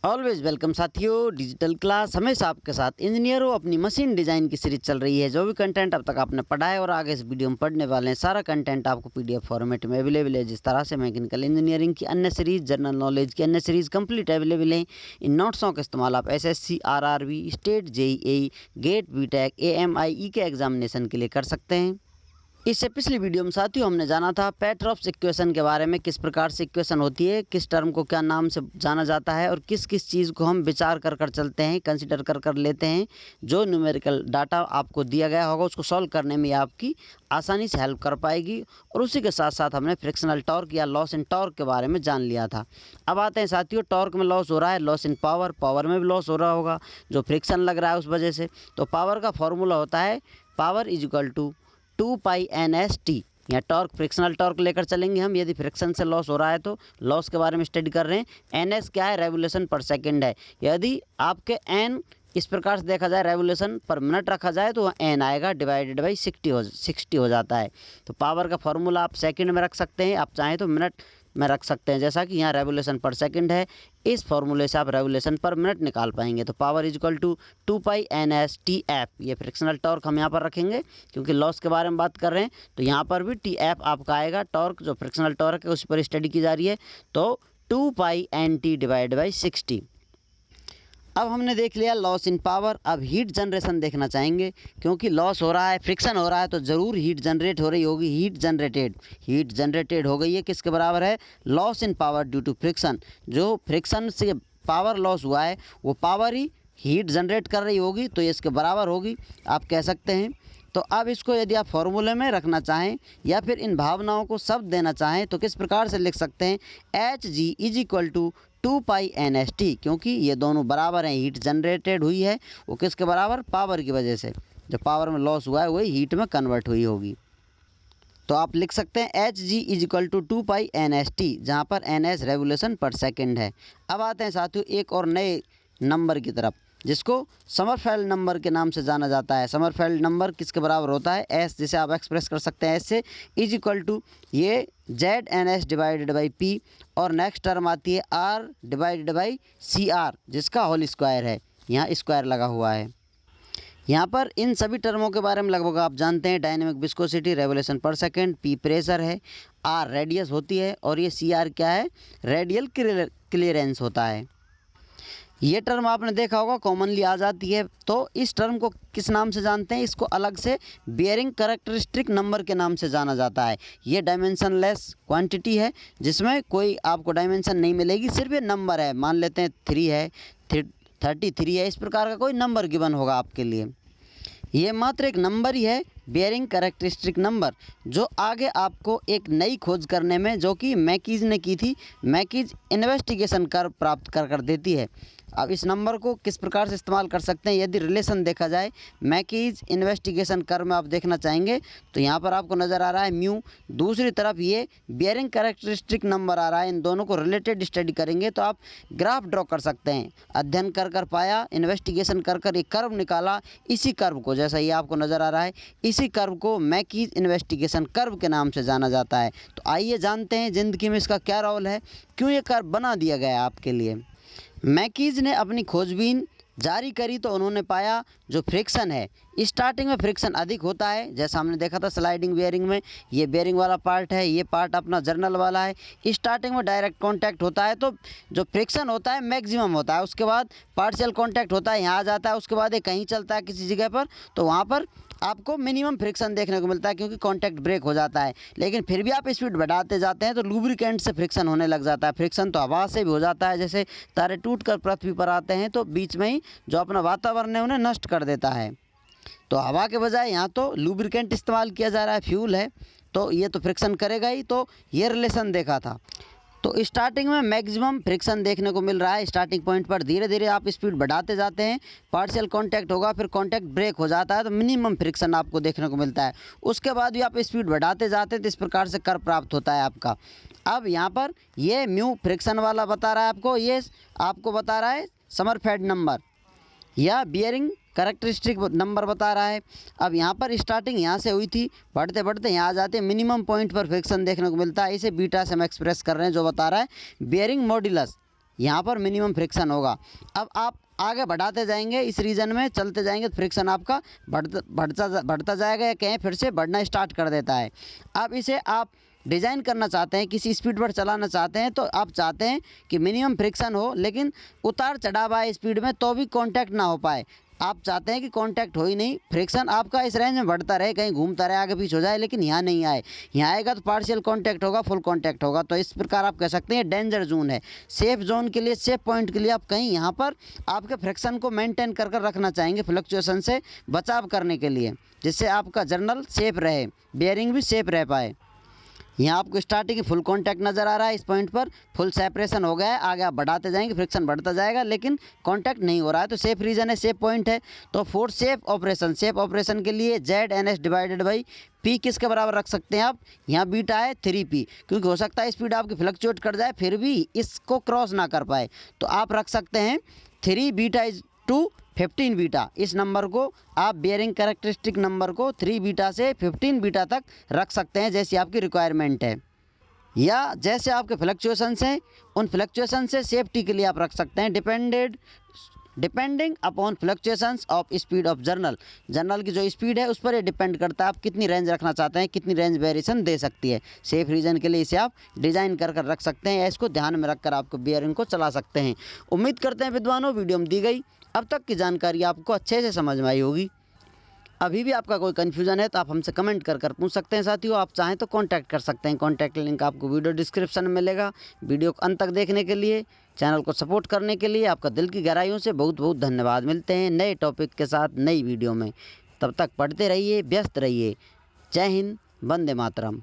Always welcome साथियों, digital class हमेशा आपके साथ। इंजीनियरों, अपनी मशीन डिज़ाइन की सीरीज चल रही है। जो भी कंटेंट अब तक आपने पढ़ा है और आगे इस वीडियो में पढ़ने वाले हैं, सारा कंटेंट आपको पीडीएफ फॉर्मेट में अवेलेबल है। जिस तरह से मैकेनिकल इंजीनियरिंग की अन्य सीरीज, जनरल नॉलेज की अन्य सीरीज कंप्लीट अवेलेबल है। इन नोट्सों का इस्तेमाल आप SSC, RRB, state, JEE, GATE, BTech, AMI के एग्जामिनेशन के लिए कर सकते हैं। इससे पिछली वीडियो में साथियों हमने जाना था पेट्रोव्स इक्वेशन के बारे में, किस प्रकार से इक्वेशन होती है, किस टर्म को क्या नाम से जाना जाता है और किस किस चीज़ को हम विचार कर चलते हैं, कंसिडर कर लेते हैं। जो न्यूमेरिकल डाटा आपको दिया गया होगा उसको सॉल्व करने में आपकी आसानी से हेल्प कर पाएगी। और उसी के साथ साथ हमने फ्रिक्शनल टॉर्क या लॉस इन टॉर्क के बारे में जान लिया था। अब आते हैं साथियों, टॉर्क में लॉस हो रहा है, लॉस इन पावर, पावर में भी लॉस हो रहा होगा जो फ्रिक्शन लग रहा है उस वजह से। तो पावर का फॉर्मूला होता है power is equal to 2π/NS/T। या टॉर्क, फ्रिक्शनल टॉर्क लेकर चलेंगे हम। यदि फ्रिक्शन से लॉस हो रहा है तो लॉस के बारे में स्टडी कर रहे हैं। NS क्या है? रेवोल्यूशन पर सेकंड है। यदि आपके N इस प्रकार से देखा जाए, रेवोल्यूशन पर मिनट रखा जाए तो N आएगा डिवाइडेड बाई 60 हो जाता है। तो पावर का फॉर्मूला आप सेकंड में रख सकते हैं, आप चाहें तो मिनट में रख सकते हैं। जैसा कि यहाँ रेवोल्यूशन पर सेकंड है, इस फॉर्मूले से आप रेवोल्यूशन पर मिनट निकाल पाएंगे। तो power is equal to 2π/NS/TF। ये फ्रिक्शनल टॉर्क हम यहाँ पर रखेंगे क्योंकि लॉस के बारे में बात कर रहे हैं। तो यहाँ पर भी TF आपका आएगा। टॉर्क जो फ्रिक्शनल टॉर्क है उस पर स्टडी की जा रही है। तो 2π/NT डिवाइड बाई 60। अब हमने देख लिया लॉस इन पावर। अब हीट जनरेशन देखना चाहेंगे, क्योंकि लॉस हो रहा है, फ्रिक्शन हो रहा है तो ज़रूर हीट जनरेट हो रही होगी। हीट जनरेटेड हो गई है, किसके बराबर है? Loss in power due to friction. जो फ्रिक्शन से पावर लॉस हुआ है वो पावर ही हीट जनरेट कर रही होगी, तो ये इसके बराबर होगी, आप कह सकते हैं। तो अब इसको यदि आप फॉर्मूले में रखना चाहें या फिर इन भावनाओं को शब्द देना चाहें तो किस प्रकार से लिख सकते हैं? Hg is equal to 2π/NS/T। क्योंकि ये दोनों बराबर हैं, हीट जनरेटेड हुई है वो किसके बराबर? पावर की वजह से। जो पावर में लॉस हुआ है वही हीट में कन्वर्ट हुई होगी। तो आप लिख सकते हैं Hg is equal to 2π/NS/T, जहाँ पर NS रेवोल्यूशन पर सेकेंड है। अब आते हैं साथियों एक और नए नंबर की तरफ, जिसको समरफेल्ड नंबर के नाम से जाना जाता है। समरफेल्ड नंबर किसके बराबर होता है? S, जिसे आप एक्सप्रेस कर सकते हैं S से, इज इक्वल टू ये ZNS डिवाइडेड बाई P। और नेक्स्ट टर्म आती है R डिवाइडेड बाई CR, जिसका होल स्क्वायर है। यहाँ स्क्वायर लगा हुआ है। यहाँ पर इन सभी टर्मों के बारे में लगभग आप जानते हैं। डायनेमिक विस्कोसिटी, रेवोल्यूशन पर सेकेंड, P प्रेशर है, R रेडियस होती है और ये CR क्या है? रेडियल क्लियरेंस होता है। ये टर्म आपने देखा होगा कॉमनली आ जाती है। तो इस टर्म को किस नाम से जानते हैं? इसको अलग से बियरिंग कैरेक्टरिस्टिक नंबर के नाम से जाना जाता है। ये डायमेंशनलेस क्वांटिटी है जिसमें कोई आपको डायमेंशन नहीं मिलेगी, सिर्फ ये नंबर है। मान लेते हैं 3 है, 33 है, इस प्रकार का कोई नंबर गिवन होगा आपके लिए। ये मात्र एक नंबर ही है, बियरिंग कैरेक्टरिस्टिक नंबर, जो आगे आपको एक नई खोज करने में, जो कि मैकीज ने की थी, मैकीज इन्वेस्टिगेशन कर्व प्राप्त कर देती है। अब इस नंबर को किस प्रकार से इस्तेमाल कर सकते हैं? यदि रिलेशन देखा जाए मैकीज इन्वेस्टिगेशन कर्व में आप देखना चाहेंगे तो यहाँ पर आपको नज़र आ रहा है म्यू, दूसरी तरफ ये बियरिंग कैरेक्टरिस्टिक नंबर आ रहा है। इन दोनों को रिलेटेड स्टडी करेंगे तो आप ग्राफ ड्रॉ कर सकते हैं। अध्ययन कर पाया, इन्वेस्टिगेशन कर एक कर्व निकाला, इसी कर्व को, जैसा ये आपको नज़र आ रहा है, इसी कर्व को मैकीज इन्वेस्टिगेशन कर्व के नाम से जाना जाता है। तो आइए जानते हैं ज़िंदगी में इसका क्या रोल है, क्यों ये कर्व बना दिया गया है आपके लिए। मैकीज ने अपनी खोजबीन जारी करी तो उन्होंने पाया जो फ्रिक्शन है, स्टार्टिंग में फ्रिक्शन अधिक होता है। जैसा हमने देखा था स्लाइडिंग बेयरिंग में, ये बेयरिंग वाला पार्ट है, ये पार्ट अपना जर्नल वाला है। स्टार्टिंग में डायरेक्ट कांटेक्ट होता है तो जो फ्रिक्शन होता है मैक्सिमम होता है। उसके बाद पार्शियल कांटेक्ट होता है, यहाँ आ जाता है। उसके बाद ये कहीं चलता है किसी जगह पर, तो वहाँ पर आपको मिनिमम फ्रिक्शन देखने को मिलता है क्योंकि कांटेक्ट ब्रेक हो जाता है। लेकिन फिर भी आप स्पीड बढ़ाते जाते हैं तो लुब्रिकेंट से फ्रिक्शन होने लग जाता है। फ्रिक्शन तो हवा से भी हो जाता है, जैसे तारे टूटकर पृथ्वी पर आते हैं तो बीच में ही जो अपना वातावरण है उन्हें नष्ट कर देता है। तो हवा के बजाय यहाँ तो लुब्रिकेंट इस्तेमाल किया जा रहा है, फ्यूल है, तो ये तो फ्रिक्शन करेगा ही। तो ये रिलेशन देखा था। तो स्टार्टिंग में मैक्सिमम फ्रिक्शन देखने को मिल रहा है स्टार्टिंग पॉइंट पर। धीरे धीरे आप स्पीड बढ़ाते जाते हैं, पार्शियल कांटेक्ट होगा, फिर कांटेक्ट ब्रेक हो जाता है तो मिनिमम फ्रिक्शन आपको देखने को मिलता है। उसके बाद भी आप स्पीड बढ़ाते जाते हैं तो इस प्रकार से कर्व प्राप्त होता है आपका। अब यहाँ पर ये म्यू फ्रिक्शन वाला बता रहा है आपको, ये आपको बता रहा है समरफेल्ड नंबर या बियरिंग कैरेक्टरिस्टिक नंबर बता रहा है। अब यहाँ पर स्टार्टिंग यहाँ से हुई थी, बढ़ते बढ़ते यहाँ आ जाते हैं, मिनिमम पॉइंट पर फ्रिक्शन देखने को मिलता है। इसे बीटा से हम एक्सप्रेस कर रहे हैं, जो बता रहा है बियरिंग मॉड्यूलस। यहाँ पर मिनिमम फ्रिक्शन होगा। अब आप आगे बढ़ाते जाएंगे, इस रीजन में चलते जाएंगे तो फ्रिक्शन आपका बढ़ता जाएगा, या कहीं फिर से बढ़ना स्टार्ट कर देता है। अब इसे आप डिज़ाइन करना चाहते हैं, किसी स्पीड पर चलाना चाहते हैं, तो आप चाहते हैं कि मिनिमम फ्रिक्शन हो, लेकिन उतार चढ़ाव आए स्पीड में तो भी कांटेक्ट ना हो पाए। आप चाहते हैं कि कांटेक्ट हो ही नहीं, फ्रिक्शन आपका इस रेंज में बढ़ता रहे, कहीं घूमता रहे, आगे पीछे हो जाए, लेकिन यहाँ नहीं आए। यहाँ आएगा तो पार्शियल कांटेक्ट होगा, फुल कांटेक्ट होगा। तो इस प्रकार आप कह सकते हैं डेंजर जोन है। सेफ जोन के लिए, सेफ पॉइंट के लिए आप कहीं यहाँ पर आपके फ्रिक्शन को मेंटेन कर रखना चाहेंगे, फ्लक्चुएशन से बचाव करने के लिए, जिससे आपका जर्नल सेफ रहे, बेयरिंग भी सेफ रह पाए। यहाँ आपको स्टार्टिंग फुल कांटेक्ट नज़र आ रहा है, इस पॉइंट पर फुल सेपरेशन हो गया है। आगे आप बढ़ाते जाएंगे, फ्रिक्शन बढ़ता जाएगा, लेकिन कांटेक्ट नहीं हो रहा है, तो सेफ रीजन है, सेफ पॉइंट है। तो फॉर सेफ ऑपरेशन के लिए ZNS डिवाइडेड बाई P किसके बराबर रख सकते हैं आप? यहाँ बीटा है 3P, क्योंकि हो सकता है स्पीड आपकी फ्लक्चुएट कर जाए फिर भी इसको क्रॉस ना कर पाए, तो आप रख सकते हैं 3 बीटा इज टू 15 बीटा। इस नंबर को आप बेयरिंग कैरेक्टरिस्टिक नंबर को 3 बीटा से 15 बीटा तक रख सकते हैं, जैसी आपकी रिक्वायरमेंट है, या जैसे आपके फ्लक्चुएशंस हैं उन फ्लक्चुएशन से सेफ्टी के लिए आप रख सकते हैं। Depending upon fluctuations of speed of journal की जो स्पीड है उस पर ये डिपेंड करता है आप कितनी रेंज रखना चाहते हैं, कितनी रेंज वेरिएशन दे सकती है। सेफ रीजन के लिए इसे आप डिज़ाइन कर रख सकते हैं, या इसको ध्यान में रखकर आपको बेयरिंग को चला सकते हैं। उम्मीद करते हैं विद्वानों, वीडियो में दी गई अब तक की जानकारी आपको अच्छे से समझ में आई होगी। अभी भी आपका कोई कन्फ्यूज़न है तो आप हमसे कमेंट कर पूछ सकते हैं। साथियों, आप चाहें तो कांटेक्ट कर सकते हैं, कांटेक्ट लिंक आपको वीडियो डिस्क्रिप्शन में मिलेगा। वीडियो को अंत तक देखने के लिए, चैनल को सपोर्ट करने के लिए आपका दिल की गहराइयों से बहुत बहुत धन्यवाद। मिलते हैं नए टॉपिक के साथ नई वीडियो में, तब तक पढ़ते रहिए, व्यस्त रहिए। जय हिंद, वंदे मातरम।